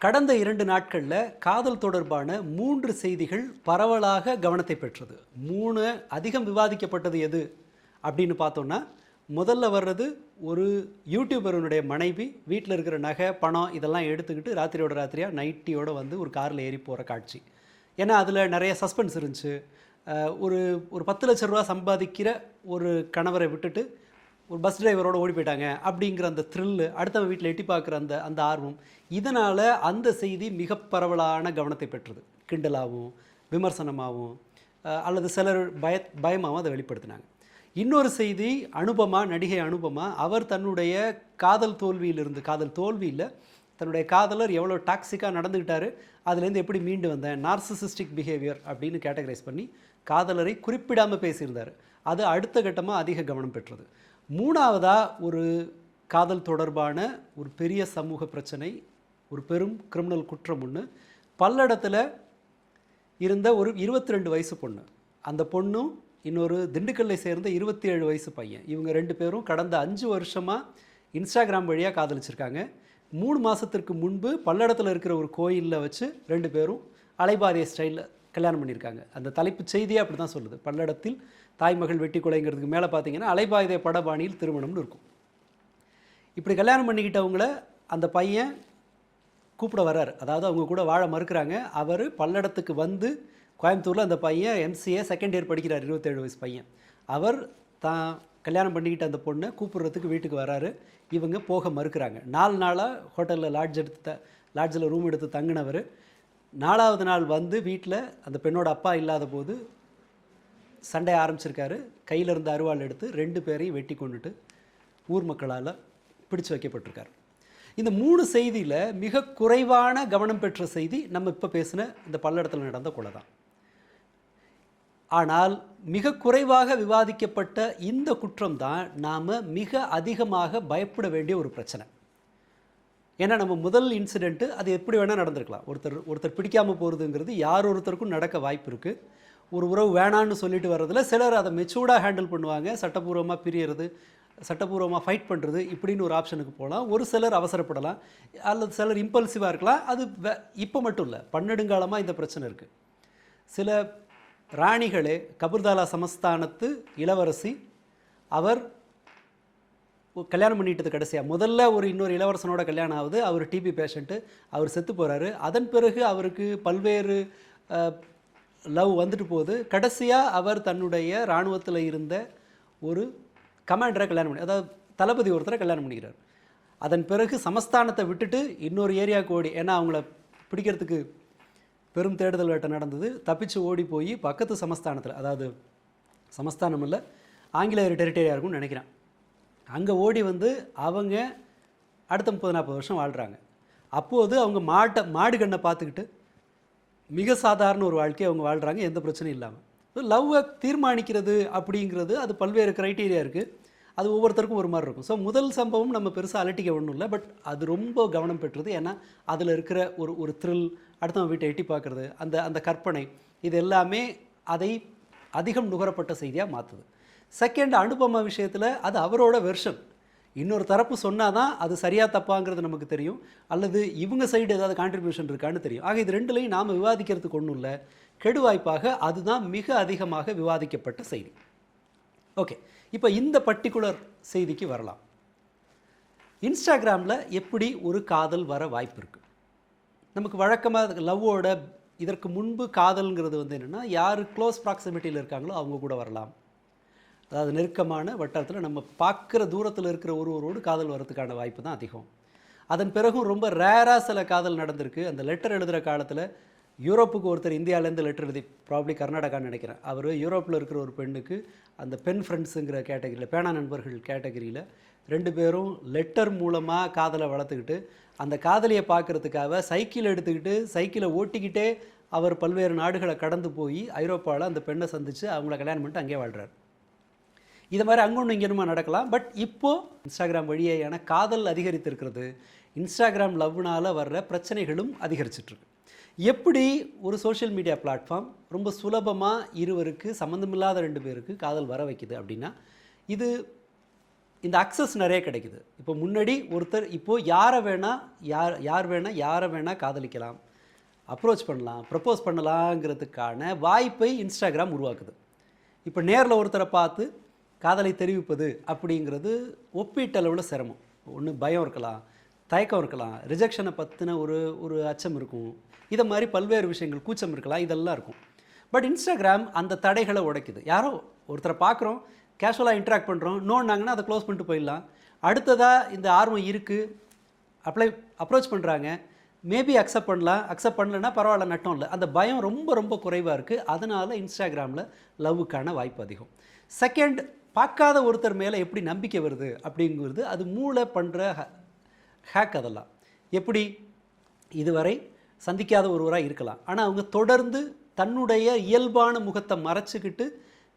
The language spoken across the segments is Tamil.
கடந்த 2 நாட்கள்ல காதல் தொடர்பான 3 செய்திகள் பரவலாக கவனத்தை பெற்றது. 3 அதிகம் விவாதிக்கப்பட்டது எது அப்படின்னு பார்த்தோம்னா, முதல்ல வர்றது ஒரு யூடியூபருடைய மனைவி வீட்ல இருக்கிற நகை, பணம் இதெல்லாம் எடுத்துக்கிட்டு ராத்திரியோட ராத்திரியா நைட்டியோட வந்து ஒரு கார்ல ஏறி போற காட்சி. ஏன்னா, அதில நெறைய சஸ்பென்ஸ் இருந்துச்சு. ஒரு ஒரு ரூ. 10,00,000 சம்பாதிக்கிற ஒரு கணவரை விட்டுட்டு ஒரு பஸ் டிரைவரோட ஓடி போயிட்டாங்க அப்படிங்கிற அந்த த்ரில்லு, அடுத்தவன் வீட்டில் எட்டி பார்க்குற அந்த அந்த ஆர்வம், இதனால் அந்த செய்தி மிக பரவலான கவனத்தை பெற்றது. கிண்டலாகவும் விமர்சனமாகவும் அல்லது சிலர் பயமாகவும் அதை வெளிப்படுத்தினாங்க. இன்னொரு செய்தி நடிகை அனுபமா, அவர் தன்னுடைய காதல் தோல்வியிலிருந்து, காதல் தோல்வியில் தன்னுடைய காதலர் எவ்வளோ டாக்ஸிக்காக நடந்துக்கிட்டாரு, அதுலேருந்து எப்படி மீண்டு வந்தேன், நார்சிசிஸ்டிக் பிஹேவியர் அப்படின்னு கேட்டகரைஸ் பண்ணி காதலரை குறிப்பிடாமல் பேசியிருந்தார். அது அடுத்த கட்டமாக அதிக கவனம் பெற்றது. மூணாவதாக ஒரு காதல் தொடர்பான ஒரு பெரிய சமூக பிரச்சனை, ஒரு பெரும் கிரிமினல் குற்றம் ஒன்று. பல்லடத்தில் இருந்த ஒரு 22 வயசு பொண்ணு, அந்த பொண்ணும் இன்னொரு திண்டுக்கல்லை சேர்ந்த 27 வயசு பையன், இவங்க 2 பேரும் கடந்த 5 வருஷமாக இன்ஸ்டாகிராம் வழியாக காதலிச்சிருக்காங்க. 3 மாதத்திற்கு முன்பு பல்லடத்தில் இருக்கிற ஒரு கோயிலில் வச்சு 2 பேரும் அலைபாரிய ஸ்டைலில் கல்யாணம் பண்ணியிருக்காங்க. அந்த தலைப்பு செய்தியே அப்படி தான் சொல்லுது. பல்லடத்தில் தாய்மகள் வெட்டி கொலைங்கிறதுக்கு மேலே பார்த்தீங்கன்னா அலைபாயுதே படபாணியில் திருமணம்னு இருக்கும். இப்படி கல்யாணம் பண்ணிக்கிட்டவங்கள அந்த பையன் கூப்பிட வர்றார். அதாவது அவங்க கூட வாழ மறுக்கிறாங்க. அவர் பல்லடத்துக்கு வந்து கோயம்புத்தூரில் அந்த பையன் MCA செகண்ட் இயர் படிக்கிறார், 27 வயசு பையன். அவர் தான் கல்யாணம் பண்ணிக்கிட்ட அந்த பொண்ணை கூப்பிட்றதுக்கு வீட்டுக்கு வராரு. இவங்க போக மறுக்கிறாங்க. 4 நாளாக ஹோட்டலில் லாட்ஜில் ரூம் எடுத்து தங்கினவர் 4வது நாள் வந்து வீட்டில் அந்த பெண்ணோட அப்பா இல்லாத போது சண்டை ஆரம்பிச்சிருக்காரு. கையில் இருந்த அருவாள் எடுத்து 2 பேரையும் வெட்டி கொண்டுட்டு ஊர் மக்களால் பிடிச்சு வைக்கப்பட்டிருக்காரு. இந்த 3 செய்தியில் மிக குறைவான கவனம் பெற்ற செய்தி நம்ம இப்போ பேசின இந்த பல்லடத்தில் நடந்த கொலை தான். ஆனால் மிக குறைவாக விவாதிக்கப்பட்ட இந்த குற்றம் தான் நாம் மிக அதிகமாக பயப்பட வேண்டிய ஒரு பிரச்சனை. ஏன்னா நம்ம முதல் இன்சிடெண்ட்டு அது எப்படி வேணால் நடந்திருக்கலாம். ஒருத்தர் பிடிக்காமல் போகிறதுங்கிறது யார் ஒருத்தருக்கும் நடக்க வாய்ப்பு இருக்குது. ஒரு உறவு வேணான்னு சொல்லிட்டு வர்றதில் சிலர் அதை மெச்சூர்டாக ஹேண்டில் பண்ணுவாங்க. சட்டப்பூர்வமாக பிரியறது, சட்டப்பூர்வமாக ஃபைட் பண்ணுறது, இப்படின்னு ஒரு ஆப்ஷனுக்கு போகலாம். ஒரு சிலர் அவசரப்படலாம், அல்லது சிலர் இம்பல்சிவாக இருக்கலாம். அது இப்போ மட்டும் இல்லை, பன்னெடுங்காலமாக இந்த பிரச்சனை இருக்குது. சில ராணிகளே, கபூர்தாலா சமஸ்தானத்து இளவரசி, அவர் கல்யாணம் பண்ணிட்டது கடைசியாக முதல்ல இன்னொரு இளவரசனோட கல்யாணம் ஆகுது. அவர் டிபி பேஷண்ட்டு, அவர் செத்து போகிறாரு. அதன் பிறகு அவருக்கு பல்வேறு லவ் வந்துட்டு போகுது. கடைசியாக அவர் தன்னுடைய இராணுவத்தில் இருந்த ஒரு கமாண்டரை கல்யாணம் பண்ணி, அதாவது தளபதி ஒருத்தரை கல்யாணம் பண்ணிக்கிறார். அதன் பிறகு சமஸ்தானத்தை விட்டுட்டு இன்னொரு ஏரியாவுக்கு ஓடி, ஏன்னா அவங்கள பிடிக்கிறதுக்கு பெரும் தேடுதல் வேட்டை நடந்தது. தப்பிச்சு ஓடி போய் பக்கத்து சமஸ்தானத்தில், அதாவது சமஸ்தானம் இல்லை, ஆங்கிலேயர் டெரிட்டரியாக இருக்கும்னு நினைக்கிறேன், அங்கே ஓடி வந்து அவங்க அடுத்த 30-40 வருஷம் வாழ்கிறாங்க. அப்போது அவங்க மாடு கண்ணை பார்த்துக்கிட்டு மிக சாதாரண ஒரு வாழ்க்கையை அவங்க வாழ்கிறாங்க, எந்த பிரச்சனையும் இல்லாமல். லவ்வை தீர்மானிக்கிறது அப்படிங்கிறது அது பல்வேறு க்ரைட்டீரியா இருக்குது. அது ஒவ்வொருத்தருக்கும் ஒரு மாதிரி இருக்கும். ஸோ முதல் சம்பவம் நம்ம பெருசாக அலட்டிக்க ஒன்றும் இல்லை, பட் அது ரொம்ப கவனம் பெற்றது. ஏன்னா அதில் இருக்கிற ஒரு த்ரில், அடுத்தவங்க வீட்டை எட்டி பார்க்குறது, அந்த கற்பனை, இது எல்லாமே அதை அதிகம் நுகரப்பட்ட செய்தியாக மாற்றுது. செகண்ட், அனுபமா விஷயத்தில் அது அவரோட வெர்ஷன். இன்னொரு தரப்பு சொன்னால் தான் அது சரியாக தப்பாங்கிறது நமக்கு தெரியும், அல்லது இவங்க சைடு ஏதாவது கான்ட்ரிபியூஷன் இருக்கான்னு தெரியும். ஆக இது ரெண்டுலையும் நாம் விவாதிக்கிறதுக்கு ஒன்றும் இல்லை. கெடுவாய்ப்பாக அதுதான் மிக அதிகமாக விவாதிக்கப்பட்ட செய்தி. ஓகே, இப்போ இந்த பர்டிகுலர் செய்திக்கு வரலாம். இன்ஸ்டாகிராமில் எப்படி ஒரு காதல் வர வாய்ப்பு இருக்குது? நமக்கு வழக்கமாக லவ்வோட இதற்கு முன்பு காதல்ங்கிறது வந்து என்னென்னா, யார் க்ளோஸ் ப்ராக்சிமிட்டியில் இருக்காங்களோ அவங்க கூட வரலாம். அதாவது நெருக்கமான வட்டாரத்தில் நம்ம பார்க்குற தூரத்தில் இருக்கிற ஒருவரோடு காதல் வரதுக்கான வாய்ப்பு தான் அதிகம். அதன் பிறகும் ரொம்ப ரேராக சில காதல் நடந்திருக்கு. அந்த லெட்டர் எழுதுகிற காலத்தில் யூரோப்புக்கு ஒருத்தர் இந்தியாவிலேருந்து லெட்டர் எழுதி, ப்ராப்ளி கர்நாடகான்னு நினைக்கிறேன், அவர் யூரோப்பில் இருக்கிற ஒரு பெண்ணுக்கு அந்த பென் ஃப்ரெண்ட்ஸுங்கிற கேட்டகரியில், பேனா நண்பர்கள் கேட்டகரியில் 2 பேரும் லெட்டர் மூலமாக காதலை வளர்த்துக்கிட்டு, அந்த காதலியை பார்க்குறதுக்காக சைக்கிள் எடுத்துக்கிட்டு சைக்கிளை ஓட்டிக்கிட்டே அவர் பல்வேறு நாடுகளை கடந்து போய் ஐரோப்பாவில் அந்த பெண்ணை சந்தித்து அவங்கள கல்யாணம் பண்ணிட்டு அங்கேயே வாழ்கிறார். இது மாதிரி அங்கே ஒன்று இங்கேனுமா நடக்கலாம். பட் இப்போது இன்ஸ்டாகிராம் வழியான காதல் அதிகரித்திருக்கிறது. இன்ஸ்டாகிராம் லவ்னால் வர்ற பிரச்சனைகளும் அதிகரிச்சிட்ருக்கு. எப்படி ஒரு சோஷியல் மீடியா பிளாட்ஃபார்ம் ரொம்ப சுலபமாக இருவருக்கு, சம்மந்தமில்லாத 2 பேருக்கு காதல் வர வைக்குது அப்படின்னா, இது இந்த அக்சஸ் நிறைய கிடைக்குது. இப்போ முன்னாடி ஒருத்தர் இப்போது யாரை வேணால் காதலிக்கலாம், அப்ரோச் பண்ணலாம், ப்ரப்போஸ் பண்ணலாங்கிறதுக்கான வாய்ப்பை இன்ஸ்டாகிராம் உருவாக்குது. இப்போ நேரில் ஒருத்தரை பார்த்து காதலை தெரிவிப்பது அப்படிங்கிறது ஒப்பீட்டளவில் சிரமம். ஒன்று பயம் இருக்கலாம், தயக்கம் இருக்கலாம், ரிஜெக்ஷனை பற்றின ஒரு அச்சம் இருக்கும், இதை மாதிரி பல்வேறு விஷயங்கள், கூச்சம் இருக்கலாம், இதெல்லாம் இருக்கும். பட் இன்ஸ்டாகிராம் அந்த தடைகளை உடைக்குது. யாரோ ஒருத்தரை பார்க்குறோம், கேஷுவலாக இன்ட்ராக்ட் பண்ணுறோம், நோன்னாங்கன்னா அதை க்ளோஸ் பண்ணிட்டு போயிடலாம். அடுத்ததாக இந்த ஆர்வம் இருக்குது, அப்ரோச் பண்ணுறாங்க, மேபி அக்செப்ட் பண்ணலன்னா பரவாயில்ல, நட்டம் இல்லை. அந்த பயம் ரொம்ப ரொம்ப குறைவாக இருக்குது. அதனால் இன்ஸ்டாகிராமில் லவ்வுக்கான வாய்ப்பு அதிகம். செகண்ட், பார்க்காத ஒருத்தர் மேலே எப்படி நம்பிக்கை வருது அப்படிங்கிறது அது மூளை பண்ணுற ஹேக். அதெல்லாம் எப்படி, இதுவரை சந்திக்காத ஒருவராக இருக்கலாம், ஆனால் அவங்க தொடர்ந்து தன்னுடைய இயல்பான முகத்தை மறைச்சிக்கிட்டு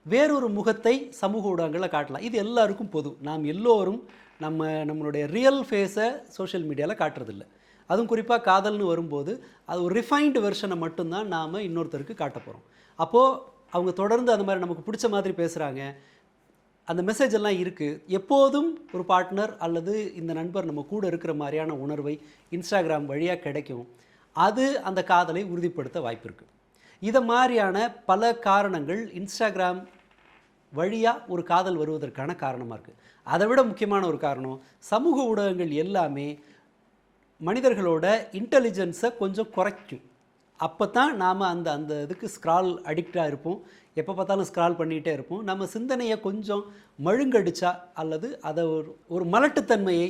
வேறொரு முகத்தை சமூக ஊடகங்களில் காட்டலாம். இது எல்லாருக்கும் பொது. நாம் எல்லோரும் நம்மளுடைய ரியல் ஃபேஸை சோஷியல் மீடியாவில் காட்டுறதில்ல. அதுவும் குறிப்பாக காதல்னு வரும்போது அது ஒரு ரிஃபைன்டு வெர்ஷனை மட்டும்தான் நாம் இன்னொருத்தருக்கு காட்ட போகிறோம். அப்போது அவங்க தொடர்ந்து அந்த மாதிரி நமக்கு பிடிச்ச மாதிரி பேசுகிறாங்க, அந்த மெசேஜ் எல்லாம் இருக்குது. எப்போதும் ஒரு பார்ட்னர் அல்லது இந்த நண்பர் நம்ம கூட இருக்கிற மாதிரியான உணர்வை இன்ஸ்டாகிராம் வழியாக கிடைக்கும். அது அந்த காதலை உறுதிப்படுத்த வாய்ப்பு இருக்குது. இதை மாதிரியான பல காரணங்கள் இன்ஸ்டாகிராம் வழியாக ஒரு காதல் வருவதற்கான காரணமாக இருக்குது. அதை விட முக்கியமான ஒரு காரணம், சமூக ஊடகங்கள் எல்லாமே மனிதர்களோட இன்டெலிஜென்ஸை கொஞ்சம் குறைக்கும். அப்போ தான் நாம் அந்த இதுக்கு ஸ்க்ரால் அடிக்டாக இருப்போம். எப்போ பார்த்தாலும் ஸ்க்ரால் பண்ணிகிட்டே இருப்போம். நம்ம சிந்தனையை கொஞ்சம் மழுங்கடிச்சா அல்லது அதை ஒரு மலட்டுத்தன்மையை,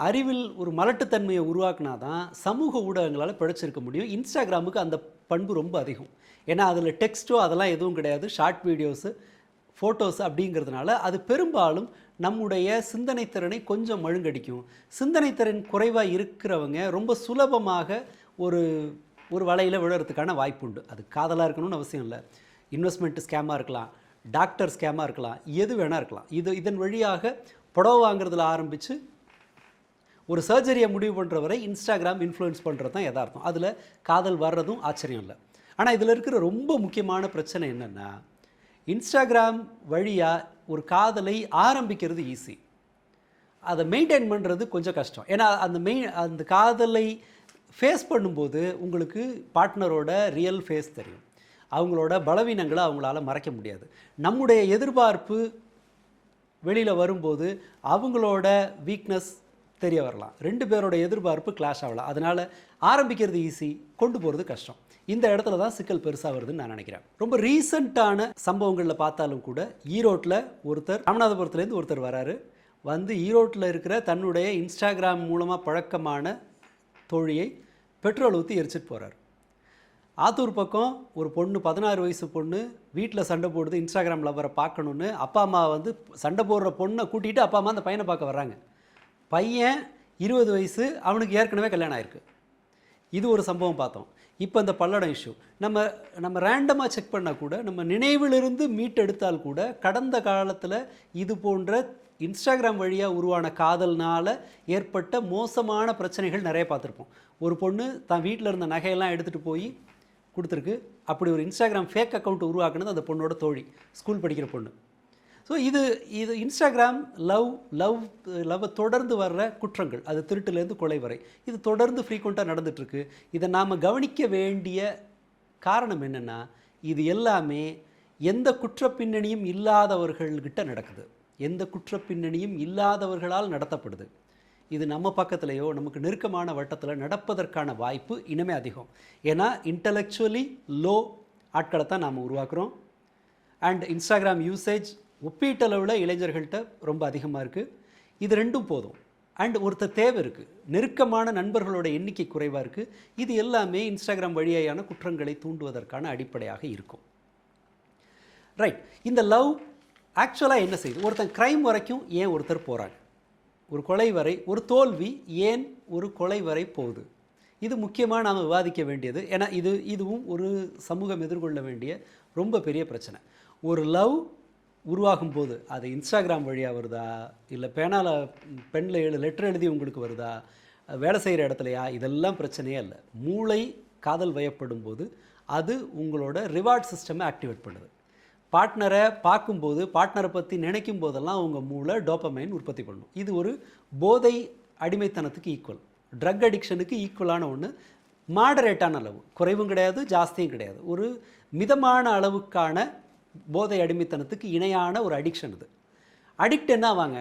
அறிவில் ஒரு மலட்டுத்தன்மையை உருவாக்குனா தான் சமூக ஊடகங்களால் பிழைச்சிருக்க முடியும். இன்ஸ்டாகிராமுக்கு அந்த பண்பு ரொம்ப அதிகம். ஏன்னா அதில் டெக்ஸ்ட்டோ அதெல்லாம் எதுவும் கிடையாது, ஷார்ட் வீடியோஸு, ஃபோட்டோஸ் அப்படிங்கிறதுனால அது பெரும்பாலும் நம்முடைய சிந்தனை திறனை கொஞ்சம் மழுங்கடிக்கும். சிந்தனை திறன் குறைவாக இருக்கிறவங்க ரொம்ப சுலபமாக ஒரு வலையில் விழுறதுக்கான வாய்ப்பு உண்டு. அது காதலாக இருக்கணும்னு அவசியம் இல்லை. இன்வெஸ்ட்மெண்ட் ஸ்கேமாக இருக்கலாம், டாக்டர் ஸ்கேமாக இருக்கலாம், எது வேணால் இருக்கலாம். இதன் வழியாக புடவை வாங்குறதுல ஆரம்பித்து ஒரு சர்ஜரியை முடிவு பண்ணுற வரை இன்ஸ்டாகிராம் இன்ஃப்ளூயன்ஸ் பண்ணுறது தான் யதார்த்தம். அதில் காதல் வர்றதும் ஆச்சரியம் இல்லை. ஆனால் இதில் இருக்கிற ரொம்ப முக்கியமான பிரச்சனை என்னென்னா, இன்ஸ்டாகிராம் வழியாக ஒரு காதலை ஆரம்பிக்கிறது ஈஸி, அதை மெயின்டைன் பண்ணுறது கொஞ்சம் கஷ்டம். ஏன்னா அந்த காதலை ஃபேஸ் பண்ணும்போது உங்களுக்கு பார்ட்னரோட ரியல் ஃபேஸ் தெரியும், அவங்களோட பலவீனங்களை அவங்களால மறைக்க முடியாது. நம்முடைய எதிர்பார்ப்பு வெளியில் வரும்போது அவங்களோட வீக்னஸ் தெரிய வரலாம், ரெண்டு பேரோட எதிர்பார்ப்பு கிளாஷ் ஆகலாம். அதனால் ஆரம்பிக்கிறது ஈஸி, கொண்டு போகிறது கஷ்டம். இந்த இடத்துல தான் சிக்கல் பெருசாக வருதுன்னு நான் நினைக்கிறேன். ரொம்ப ரீசண்டான சம்பவங்களில் பார்த்தாலும் கூட, ஈரோட்டில் ராமநாதபுரத்துலேருந்து ஒருத்தர் வராரு, வந்து ஈரோட்டில் இருக்கிற தன்னுடைய இன்ஸ்டாகிராம் மூலமாக பழக்கமான தோழியை பெட்ரோல் ஊற்றி எரிச்சிட்டு போகிறார். ஆத்தூர் பக்கம் ஒரு பொண்ணு, 16 வயசு பொண்ணு, வீட்டில் சண்டை போடுது, இன்ஸ்டாகிராம் லவ்வரை பார்க்கணுன்னு அப்பா அம்மா வந்து சண்டை போடுற பொண்ணை கூட்டிகிட்டு அப்பா அம்மா அந்த பையனை பார்க்க வர்றாங்க. பையன் 20 வயசு, அவனுக்கு ஏற்கனவே கல்யாணம் ஆயிருக்கு. இது ஒரு சம்பவம் பார்த்தோம். இப்போ இந்த பல்லடம் இஷ்யூ நம்ம ரேண்டமாக செக் பண்ணால் கூட, நம்ம நினைவிலிருந்து மீட்டெடுத்தால் கூட, கடந்த காலத்தில் இது போன்ற இன்ஸ்டாகிராம் வழியாக உருவான காதல்னால் ஏற்பட்ட மோசமான பிரச்சனைகள் நிறைய பார்த்துருப்போம். ஒரு பொண்ணு தான் வீட்டில் இருந்த நகையெல்லாம் எடுத்துகிட்டு போய் கொடுத்துருக்கு. அப்படி ஒரு இன்ஸ்டாகிராம் ஃபேக் அக்கௌண்ட் உருவாக்குனது அந்த பொண்ணோட தோழி, ஸ்கூல் படிக்கிற பொண்ணு. ஸோ இது இன்ஸ்டாகிராம் லவ்வை தொடர்ந்து வர்ற குற்றங்கள், அது திருட்டுலேருந்து கொலை வரை, இது தொடர்ந்து ஃப்ரீக்வெண்ட்டாக நடந்துகிட்ருக்கு. இதை நாம் கவனிக்க வேண்டிய காரணம் என்னென்னா, இது எல்லாமே எந்த குற்றப்பின்னணியும் இல்லாதவர்கள்கிட்ட நடக்குது, எந்த குற்றப்பின்னணியும் இல்லாதவர்களால் நடத்தப்படுது. இது நம்ம பக்கத்துலேயோ நமக்கு நெருக்கமான வட்டத்தில் நடப்பதற்கான வாய்ப்பு இனிமே அதிகம். ஏன்னா இன்டலெக்சுவலி லோ ஆட்களை தான் நாம் உருவாக்குறோம். அண்ட் இன்ஸ்டாகிராம் யூசேஜ் ஒப்பீட்டளவில் இளைஞர்கள்ட்ட ரொம்ப அதிகமாக இருக்குது. இது ரெண்டும் போதும். அண்ட் ஒருத்தர் தேவை இருக்குது, நெருக்கமான நண்பர்களோட எண்ணிக்கை குறைவாக இருக்குது. இது எல்லாமே இன்ஸ்டாகிராம் வழியான குற்றங்களை தூண்டுவதற்கான அடிப்படையாக இருக்கும். ரைட். இந்த லவ் ஆக்சுவலாக என்ன செய்யுது? ஒருத்தன் க்ரைம் வரைக்கும் ஏன் ஒருத்தர் போகிறாங்க, ஒரு கொலை வரை, ஒரு தோல்வி ஏன் ஒரு கொலை வரை போகுது? இது முக்கியமாக நாம் விவாதிக்க வேண்டியது. ஏன்னா இதுவும் ஒரு சமூகம் எதிர்கொள்ள வேண்டிய ரொம்ப பெரிய பிரச்சனை. ஒரு லவ் உருவாகும் போது அது இன்ஸ்டாகிராம் வழியாக வருதா, இல்லை பெண்ணில் 7 லெட்டர் எழுதி உங்களுக்கு வருதா, வேலை செய்கிற இடத்துலையா, இதெல்லாம் பிரச்சனையே இல்லை. மூளை காதல் வயப்படும் போது அது உங்களோட ரிவார்ட் சிஸ்டமை ஆக்டிவேட் பண்ணுது. பார்ட்னரை பார்க்கும்போது, பார்ட்னரை பற்றி நினைக்கும் போதெல்லாம் உங்கள் மூளை டோப்பமைன் உற்பத்தி பண்ணும். இது ஒரு போதை அடிமைத்தனத்துக்கு ஈக்குவல், ட்ரக் அடிக்ஷனுக்கு ஈக்குவலான ஒன்று. மாடரேட்டான அளவு, குறைவும் கிடையாது ஜாஸ்தியும் கிடையாது, ஒரு மிதமான அளவுக்கான போதை அடிமைத்தனத்துக்கு இணையான ஒரு அடிக்ஷன் இது. அடிக்ட் என்ன ஆவாங்க,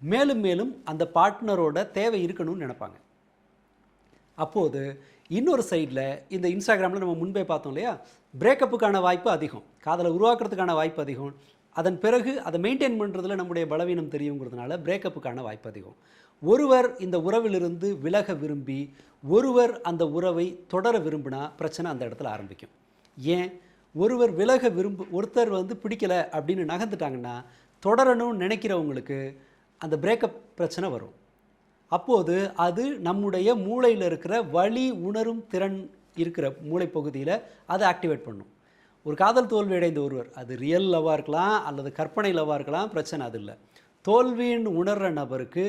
மேலும் மேலும் அந்த பார்ட்னரோட தேவை இருக்கணும்னு நினைப்பாங்க. அப்போது இன்னொரு சைடில் இந்த இன்ஸ்டாகிராமில் நம்ம முன்பே பார்த்தோம் இல்லையா, பிரேக்கப்புக்கான வாய்ப்பு அதிகம், காதலை உருவாக்குறதுக்கான வாய்ப்பு அதிகம், அதன் பிறகு அதை மெயின்டைன் பண்ணுறதுல நம்முடைய பலவீனம் தெரியுங்கிறதுனால பிரேக்கப்புக்கான வாய்ப்பு அதிகம். ஒருவர் இந்த உறவிலிருந்து விலக விரும்பி ஒருவர் அந்த உறவை தொடர விரும்பினா பிரச்சனை அந்த இடத்துல ஆரம்பிக்கும். ஏன், ஒருவர் விலக ஒருத்தர் பிடிக்கலை அப்படின்னு நகர்ந்துட்டாங்கன்னா தொடரணும்னு நினைக்கிறவங்களுக்கு அந்த பிரேக்கப் பிரச்சனை வரும். அப்போது அது நம்முடைய மூளையில் இருக்கிற வலி உணரும் திறன் இருக்கிற மூளை பகுதியில் அதை ஆக்டிவேட் பண்ணும். ஒரு காதல் தோல்வி அடைந்த ஒருவர், அது ரியல் லவ்வாக இருக்கலாம் அல்லது கற்பனை லவ்வாக இருக்கலாம், பிரச்சனை அது இல்லை. தோல்வின்னு உணர்கிற நபருக்கு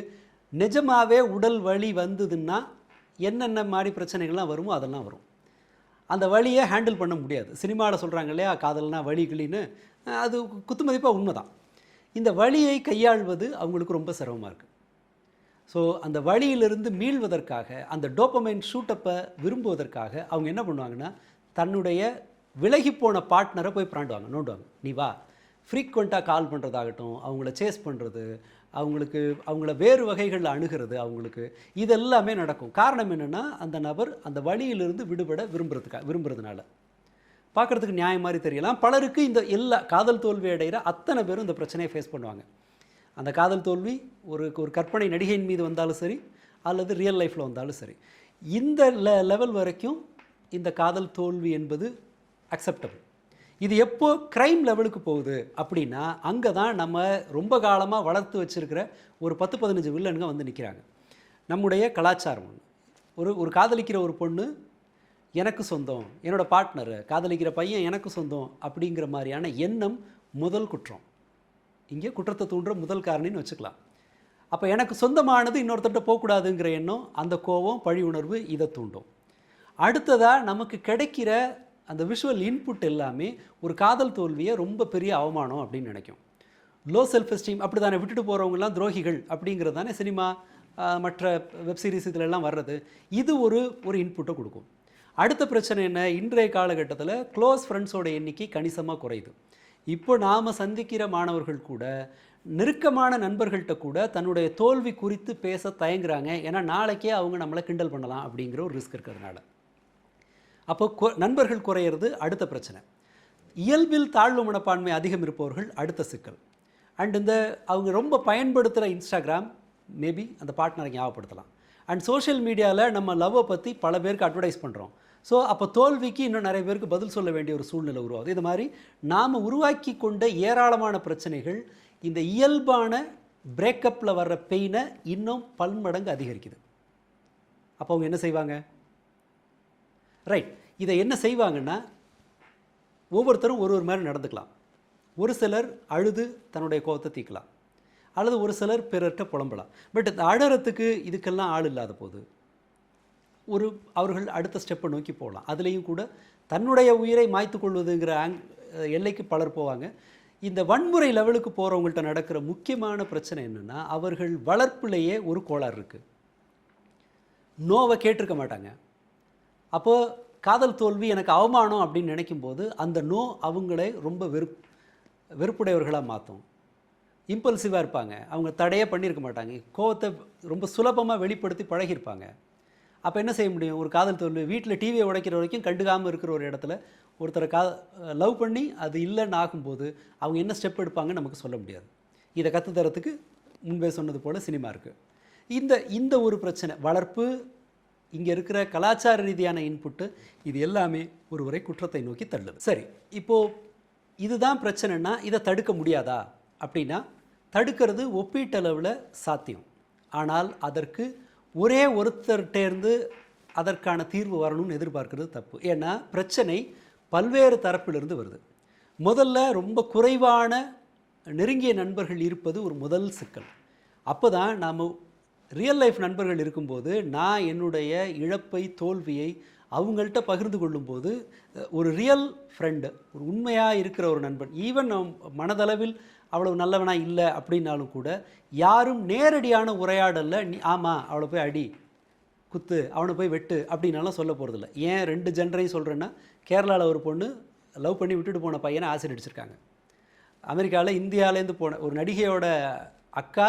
நிஜமாகவே உடல் வலி வந்ததுன்னா என்னென்ன மாதிரி பிரச்சனைகள்லாம் வருமோ அதெல்லாம் வரும். அந்த வலியை ஹேண்டில் பண்ண முடியாது. சினிமாவில் சொல்கிறாங்க இல்லையா, காதல்னா வலி கிளின்னு, அது குத்துமதிப்பாக உண்மைதான். இந்த வலியை கையாள்வது அவங்களுக்கு ரொம்ப சிரமமாக இருக்குது. ஸோ அந்த வழியிலிருந்து மீள்வதற்காக, அந்த டோப்பமைன் ஷூட்டப்பை விரும்புவதற்காக அவங்க என்ன பண்ணுவாங்கன்னா, தன்னுடைய விலகிப்போன பார்ட்னரை போய் பிராண்டுவாங்க, நோண்டுவாங்க. நீ வா, ஃப்ரீக்வெண்ட்டாக கால் பண்ணுறதாகட்டும், அவங்கள சேஸ் பண்ணுறது, அவங்கள வேறு வகைகளில் அணுகிறது, அவங்களுக்கு இதெல்லாமே நடக்கும். காரணம் என்னென்னா, அந்த நபர் அந்த வழியிலிருந்து விடுபட விரும்புறதுனால. பார்க்குறதுக்கு நியாயம் மாதிரி தெரியலாம். பலருக்கு இந்த எல்லா காதல் தோல்வி அடைகிற அத்தனை பேரும் இந்த பிரச்சனையை ஃபேஸ் பண்ணுவாங்க. அந்த காதல் தோல்வி ஒரு கற்பனை நடிகையின் மீது வந்தாலும் சரி, அல்லது ரியல் லைஃப்பில் வந்தாலும் சரி, இந்த லெவல் வரைக்கும் இந்த காதல் தோல்வி என்பது அக்செப்டபிள். இது எப்போ க்ரைம் லெவலுக்கு போகுது அப்படின்னா, அங்கே தான் நம்ம ரொம்ப காலமாக வளர்த்து வச்சுருக்கிற ஒரு 10-15 வில்லனுங்க நிற்கிறாங்க. நம்முடைய கலாச்சாரம் ஒரு காதலிக்கிற ஒரு பொண்ணு எனக்கு சொந்தம், என்னோடய பார்ட்னரு காதலிக்கிற பையன் எனக்கு சொந்தம் அப்படிங்கிற மாதிரியான எண்ணம் முதல் குற்றம். இங்கே குற்றத்தை தூண்டுற முதல் காரணின்னு வச்சுக்கலாம். அப்போ எனக்கு சொந்தமானது இன்னொருத்தட்ட போகக்கூடாதுங்கிற எண்ணம், அந்த கோபம், பழி உணர்வு இதை தூண்டும். அடுத்ததாக நமக்கு கிடைக்கிற அந்த விஷுவல் இன்புட் எல்லாமே ஒரு காதல் தோல்வியை ரொம்ப பெரிய அவமானம் அப்படின்னு நினைக்கும். லோ செல்ஃப் எஸ்டீம், அப்படி தானே விட்டுட்டு போகிறவங்கலாம் துரோகிகள் அப்படிங்கிறது தானே சினிமா மற்ற வெப்சீரிஸ் இதிலெல்லாம் வர்றது. இது ஒரு இன்புட்டை கொடுக்கும். அடுத்த பிரச்சனை என்ன, இன்றைய காலகட்டத்தில் க்ளோஸ் ஃப்ரெண்ட்ஸோட எண்ணிக்கை கணிசமாக குறையுது. இப்போ நாம் சந்திக்கிற மாணவர்கள் கூட, நெருக்கமான நண்பர்கள்ட்ட கூட தன்னுடைய தோல்வி குறித்து பேச தயங்குறாங்க. ஏன்னா நாளைக்கே அவங்க நம்மளை கிண்டல் பண்ணலாம் அப்படிங்கிற ஒரு ரிஸ்க் இருக்கிறதுனால. அப்போ நண்பர்கள் குறையிறது அடுத்த பிரச்சனை. இயல்பில் தாழ்வு மனப்பான்மை அதிகம் இருப்பவர்கள் அடுத்த சிக்கல். அண்ட் இந்த அவங்க ரொம்ப பயன்படுத்துகிற இன்ஸ்டாகிராம் மேபி அந்த பார்ட்னரை ஞாபகப்படுத்தலாம். அண்ட் சோஷியல் மீடியாவில் நம்ம லவ்வை பற்றி பல பேருக்கு அட்வர்டைஸ் பண்ணுறோம். ஸோ அப்போ தோல்விக்கு இன்னும் நிறைய பேருக்கு பதில் சொல்ல வேண்டிய ஒரு சூழ்நிலை உருவாகுது. இது மாதிரி நாம் உருவாக்கி கொண்ட ஏராளமான பிரச்சனைகள் இந்த இயல்பான பிரேக்கப்பில் வர்ற பெயினை இன்னும் பன்மடங்கு அதிகரிக்குது. அப்போ அவங்க என்ன செய்வாங்க, ரைட், இதை என்ன செய்வாங்கன்னா, ஒவ்வொருத்தரும் ஒரு மாதிரி நடந்துக்கலாம். ஒரு சிலர் அழுது தன்னுடைய கோபத்தை தீர்க்கலாம், அல்லது ஒரு சிலர் பிறர்கிட்ட புலம்பலாம். பட் இந்த அழறத்துக்கு இதுக்கெல்லாம் ஆள் இல்லாத போது அவர்கள் அடுத்த ஸ்டெப்பை நோக்கி போகலாம். அதுலேயும் கூட தன்னுடைய உயிரை மாய்த்து கொள்வதுங்கிற எல்லைக்கு பலர் போவாங்க. இந்த வன்முறை லெவலுக்கு போகிறவங்கள்ட்ட நடக்கிற முக்கியமான பிரச்சனை என்னென்னா, அவர்கள் வளர்ப்பிலேயே ஒரு கோளாறு இருக்குது. நோவை கேட்டிருக்க மாட்டாங்க. அப்போது காதல் தோல்வி எனக்கு அவமானம் அப்படின்னு நினைக்கும்போது அந்த நோ அவங்களே ரொம்ப வெறுப்புடையவர்களாக மாற்றும். இம்பல்சிவாக இருப்பாங்க, அவங்க தடையே பண்ணியிருக்க மாட்டாங்க, கோவத்தை ரொம்ப சுலபமாக வெளிப்படுத்தி பழகியிருப்பாங்க. அப்போ என்ன செய்ய முடியும், ஒரு காதல் தோல்வி வீட்டில் டிவியை உடைக்கிற வரைக்கும் கண்டுக்காமல் இருக்கிற ஒரு இடத்துல ஒருத்தரை லவ் பண்ணி அது இல்லைன்னு ஆகும்போது அவங்க என்ன ஸ்டெப் எடுப்பாங்கன்னு நமக்கு சொல்ல முடியாது. இதை கற்றுத்தரத்துக்கு முன்பே சொன்னது போல் சினிமா இருக்குது. இந்த ஒரு பிரச்சனை, வளர்ப்பு, இங்கே இருக்கிற கலாச்சார ரீதியான இன்புட்டு, இது எல்லாமே ஒருவரை குற்றத்தை நோக்கி தள்ளுது. சரி, இப்போது இதுதான் பிரச்சனைனா இதை தடுக்க முடியாதா அப்படின்னா, தடுக்கிறது ஒப்பீட்டளவில் சாத்தியம். ஆனால் அதற்கு ஒரே ஒருத்தர்கிட்டேருந்து அதற்கான தீர்வு வரணும்னு எதிர்பார்க்கிறது தப்பு. ஏன்னா பிரச்சனை பல்வேறு தரப்பிலிருந்து வருது. முதல்ல ரொம்ப குறைவான நெருங்கிய நண்பர்கள் இருப்பது ஒரு முதல் சிக்கல். அப்போ தான் நாம் ரியல் லைஃப் நண்பர்கள் இருக்கும்போது நான் என்னுடைய இழப்பை, தோல்வியை அவங்கள்ட்ட பகிர்ந்து கொள்ளும்போது ஒரு ரியல் ஃப்ரெண்டு, ஒரு உண்மையாக இருக்கிற ஒரு நண்பன், ஈவன் மனதளவில் அவ்வளவு நல்லவனா இல்லை அப்படின்னாலும் கூட யாரும் நேரடியான உரையாடலில் நீ ஆமாம் அவளை போய் அடி குத்து அவனை போய் வெட்டு அப்படின்னாலாம் சொல்ல போகிறதில்ல. ஏன் 2 ஜென்ரையும் சொல்கிறேன்னா, கேரளாவில் ஒரு பொண்ணு லவ் பண்ணி விட்டுட்டு போன பையனை ஆசிட் அடிச்சிருக்காங்க. அமெரிக்காவில் இந்தியாவிலேருந்து போன ஒரு நடிகையோட அக்கா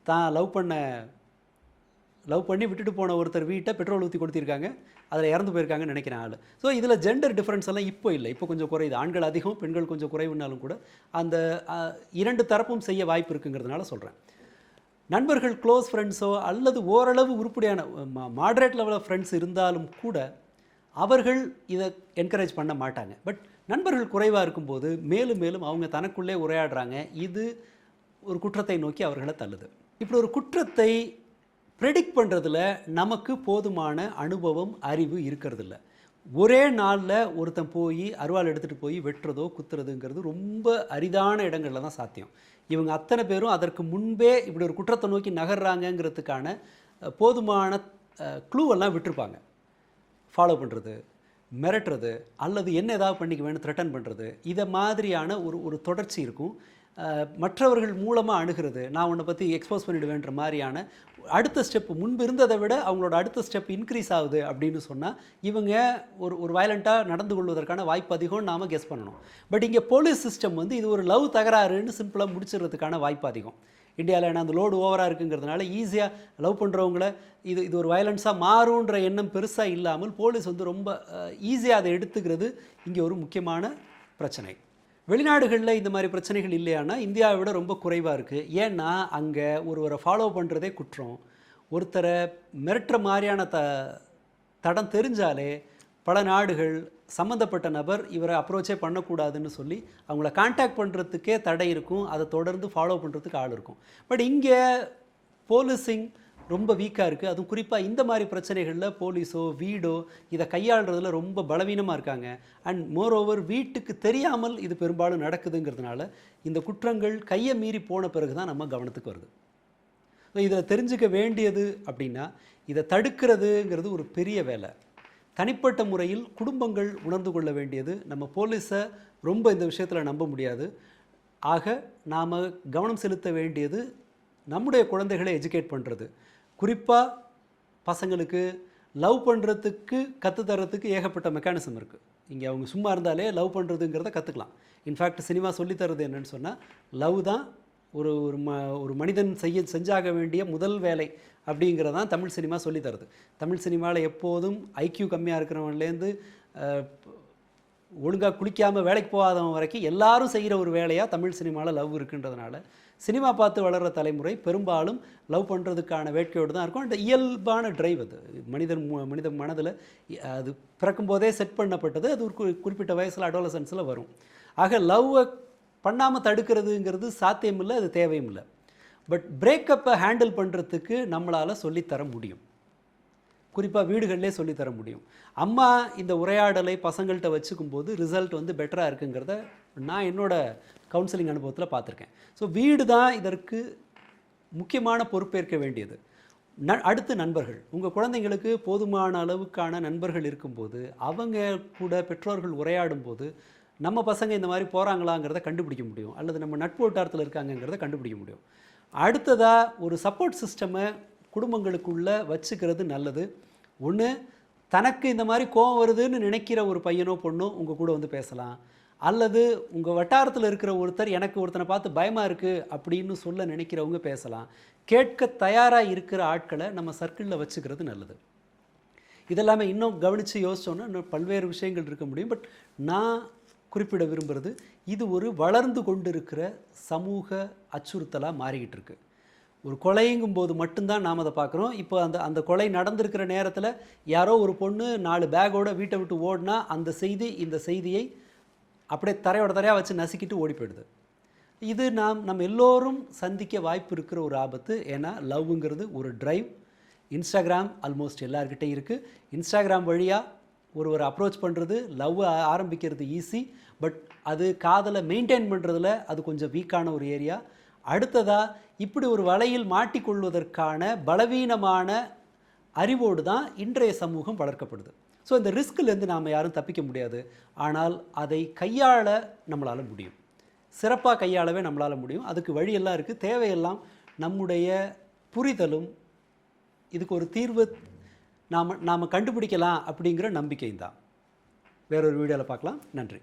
தான் லவ் பண்ணி விட்டுட்டு போன ஒருத்தர் வீட்டை பெட்ரோல் ஊற்றி கொடுத்திருக்காங்க. அதில் இறந்து போயிருக்காங்கன்னு நினைக்கிறேன் ஆள். ஸோ இதில் ஜெண்டர் டிஃப்ரென்ஸ் எல்லாம் இப்போ இல்லை, இப்போ கொஞ்சம் குறையுது. ஆண்கள் அதிகம், பெண்கள் கொஞ்சம் குறைவுனாலும் கூட அந்த 2 தரப்பும் செய்ய வாய்ப்பு இருக்குங்கிறதுனால சொல்கிறேன். நண்பர்கள், க்ளோஸ் ஃப்ரெண்ட்ஸோ அல்லது ஓரளவு உருப்படியான மாடரேட் லெவலில் ஃப்ரெண்ட்ஸ் இருந்தாலும் கூட அவர்கள் இதை என்கரேஜ் பண்ண மாட்டாங்க. பட் நண்பர்கள் குறைவாக இருக்கும்போது மேலும் மேலும் அவங்க தனக்குள்ளே உரையாடுறாங்க. இது ஒரு குற்றத்தை நோக்கி அவர்களை தள்ளுது. இப்படி ஒரு குற்றத்தை ப்ரெடிக்ட் பண்ணுறதுல நமக்கு போதுமான அனுபவம், அறிவு இருக்கிறதில்ல. ஒரே நாளில் ஒருத்தன் போய் அருவாள் எடுத்துகிட்டு போய் வெட்டுறதோ குத்துறதுங்கிறது ரொம்ப அரிதான இடங்களில் தான் சாத்தியம். இவங்க அத்தனை பேரும் அதற்கு முன்பே இப்படி ஒரு குற்றத்தை நோக்கி நகர்றாங்கங்கிறதுக்கான போதுமான க்ளூவெல்லாம் விட்டுருப்பாங்க. ஃபாலோ பண்ணுறது, மிரட்டுறது, அல்லது என்ன ஏதாவது பண்ணிக்க வேணும் த்ரெட்டன் பண்ணுறது, இதை மாதிரியான ஒரு தொடர்ச்சி இருக்கும். மற்றவர்கள் மூலமாக அணுகிறது, நான் உன்னை பற்றி எக்ஸ்போஸ் பண்ணிவிடுவேன்ற மாதிரியான அடுத்த ஸ்டெப்பு முன்பு இருந்ததை விட அவங்களோட அடுத்த ஸ்டெப் இன்க்ரீஸ் ஆகுது அப்படின்னு சொன்னால் இவங்க ஒரு வயலண்ட்டாக நடந்து கொள்வதற்கான வாய்ப்பு அதிகம்னு நாம் கெஸ் பண்ணணும். பட் இங்கே போலீஸ் சிஸ்டம் இது ஒரு லவ் தகராறுன்னு சிம்பிளாக முடிச்சிடுறதுக்கான வாய்ப்பு அதிகம். இந்தியாவில் ஏன்னா அந்த லோடு ஓவராக இருக்குங்கிறதுனால ஈஸியாக லவ் பண்ணுறவங்கள இது ஒரு வயலன்ஸாக மாறுன்ற எண்ணம் பெருசாக இல்லாமல் போலீஸ் ரொம்ப ஈஸியாக அதை எடுத்துக்கிறது இங்கே ஒரு முக்கியமான பிரச்சனை. வெளிநாடுகளில் இந்த மாதிரி பிரச்சனைகள் இல்லையானா இந்தியாவை விட ரொம்ப குறைவாக இருக்குது. ஏன்னா அங்கே ஒருவரை ஃபாலோ பண்ணுறதே குற்றம். ஒருத்தரை மிரட்டுற மாதிரியான தடம் தெரிஞ்சாலே பல நாடுகள் சம்மந்தப்பட்ட நபர் இவரை அப்ரோச்சே பண்ணக்கூடாதுன்னு சொல்லி அவங்கள கான்டாக்ட் பண்ணுறதுக்கே தடை இருக்கும். அதை தொடர்ந்து ஃபாலோ பண்ணுறதுக்கு ஆள் இருக்கும். பட் இங்கே போலீசிங் ரொம்ப வீக்காக இருக்குது. அதுவும் குறிப்பாக இந்த மாதிரி பிரச்சனைகளில் போலீஸோ வீடோ இதை கையாளுறதுல ரொம்ப பலவீனமாக இருக்காங்க. அண்ட் மோரோவர் வீட்டுக்கு தெரியாமல் இது பெரும்பாலும் நடக்குதுங்கிறதுனால இந்த குற்றங்கள் கையை மீறி போன பிறகு தான் நம்ம கவனத்துக்கு வருது. இதில் தெரிஞ்சுக்க வேண்டியது அப்படின்னா இதை தடுக்கிறதுங்கிறது ஒரு பெரிய வேலை. தனிப்பட்ட முறையில் குடும்பங்கள் உணர்ந்து கொள்ள வேண்டியது, நம்ம போலீஸை ரொம்ப இந்த விஷயத்தில் நம்ப முடியாது. ஆக நாம் கவனம் செலுத்த வேண்டியது நம்முடைய குழந்தைகளை எஜுகேட் பண்ணுறது. குறிப்பாக பசங்களுக்கு லவ் பண்ணுறதுக்கு கற்றுத்தரத்துக்கு ஏகப்பட்ட மெக்கானிசம் இருக்குது. இங்கே அவங்க சும்மா இருந்தாலே லவ் பண்ணுறதுங்கிறத கற்றுக்கலாம். இன்ஃபேக்ட் சினிமா சொல்லித்தரது என்னென்னு சொன்னால் லவ் தான் ஒரு மனிதன் செஞ்சாக வேண்டிய முதல் வேலை அப்படிங்கிறதான் தமிழ் சினிமா சொல்லித்தருது. தமிழ் சினிமாவில் எப்போதும் ஐக்யூ கம்மியாக இருக்கிறவன்லேருந்து ஒழுங்காக குளிக்காமல் வேலைக்கு போகாதவன் வரைக்கும் எல்லாரும் செய்கிற ஒரு வேலையாக தமிழ் சினிமாவில் லவ் இருக்குன்றதுனால சினிமா பார்த்து வளர்கிற தலைமுறை பெரும்பாலும் லவ் பண்ணுறதுக்கான வேட்கையோடு தான் இருக்கும். அந்த இயல்பான டிரைவ் அது மனித மனதில் அது பிறக்கும்போதே செட் பண்ணப்பட்டது. அது ஒரு குறிப்பிட்ட வயசில் அடோலசன்ஸில் வரும். ஆக லவ்வை பண்ணாமல் தடுக்கிறதுங்கிறது சாத்தியம் இல்லை, அது தேவையும் இல்லை. பட் பிரேக்கப்பை ஹேண்டில் பண்ணுறதுக்கு நம்மளால் சொல்லித்தர முடியும். குறிப்பாக வீடுகளிலே சொல்லித்தர முடியும். அம்மா இந்த உரையாடலை பசங்கள்கிட்ட வச்சுக்கும்போது ரிசல்ட் பெட்டராக இருக்குங்கிறத நான் என்னோடய கவுன்சிலிங் அனுபவத்தில் பார்த்துருக்கேன். ஸோ வீடு தான் இதற்கு முக்கியமான பொறுப்பேற்க வேண்டியது. அடுத்து நண்பர்கள். உங்கள் குழந்தைங்களுக்கு போதுமான அளவுக்கான நண்பர்கள் இருக்கும்போது அவங்க கூட பெற்றோர்கள் உரையாடும் போது நம்ம பசங்க இந்த மாதிரி போகிறாங்களாங்கிறத கண்டுபிடிக்க முடியும், அல்லது நம்ம நட்பு வட்டாரத்தில் இருக்காங்கங்கிறத கண்டுபிடிக்க முடியும். அடுத்ததாக ஒரு சப்போர்ட் சிஸ்டமை குடும்பங்களுக்குள்ளே வச்சுக்கிறது நல்லது. ஒன்று, தனக்கு இந்த மாதிரி கோவம் வருதுன்னு நினைக்கிற ஒரு பையனோ பொண்ணோ உங்கள் கூட பேசலாம். அல்லது உங்கள் வட்டாரத்தில் இருக்கிற ஒருத்தர் எனக்கு ஒருத்தனை பார்த்து பயமாக இருக்குது அப்படின்னு சொல்ல நினைக்கிறவங்க பேசலாம். கேட்க தயாராக இருக்கிற ஆட்களை நம்ம சர்க்கிளில் வச்சுக்கிறது நல்லது. இதெல்லாமே இன்னும் கவனித்து யோசித்தோன்னா இன்னும் பல்வேறு விஷயங்கள் இருக்க முடியும். பட் நான் குறிப்பிட விரும்புகிறது, இது ஒரு வளர்ந்து கொண்டிருக்கிற சமூக அச்சுறுத்தலாக மாறிக்கிட்டு இருக்கு. ஒரு கொலைங்கும் போது மட்டும்தான் நாம் அதை பார்க்குறோம். இப்போ அந்த கொலை நடந்திருக்கிற நேரத்தில் யாரோ ஒரு பொண்ணு 4 பேக்கோடு வீட்டை விட்டு ஓடினா அந்த செய்தி இந்த செய்தியை அப்படியே தரையாக வச்சு நசுக்கிட்டு ஓடி போயிடுது. இது நம்ம எல்லோரும் சந்திக்க வாய்ப்பு இருக்கிற ஒரு ஆபத்து. ஏன்னா லவ்ங்கிறது ஒரு டிரைவ். இன்ஸ்டாகிராம் ஆல்மோஸ்ட் எல்லார்கிட்டையும் இருக்குது. இன்ஸ்டாகிராம் வழியாக ஒருவர் அப்ரோச் பண்ணுறது, லவ் ஆரம்பிக்கிறது ஈஸி. பட் அது காதலை மெயின்டைன் பண்ணுறதுல அது கொஞ்சம் வீக்கான ஒரு ஏரியா. அடுத்ததாக இப்படி ஒரு வலையில் மாட்டிக்கொள்வதற்கான பலவீனமான அறிவோடு தான் இன்றைய சமூகம் வளர்க்கப்படுது. ஸோ இந்த ரிஸ்க்லேருந்து நாம் யாரும் தப்பிக்க முடியாது. ஆனால் அதை கையாள நம்மளால் முடியும். சிறப்பாக கையாளவே நம்மளால் முடியும். அதுக்கு வழியெல்லாம் இருக்குது. தேவையெல்லாம் நம்முடைய புரிதலும் இதுக்கு ஒரு தீர்வு நாம் கண்டுபிடிக்கலாம் அப்படிங்கிற நம்பிக்கை தான். வேறொரு வீடியோவில் பார்க்கலாம். நன்றி.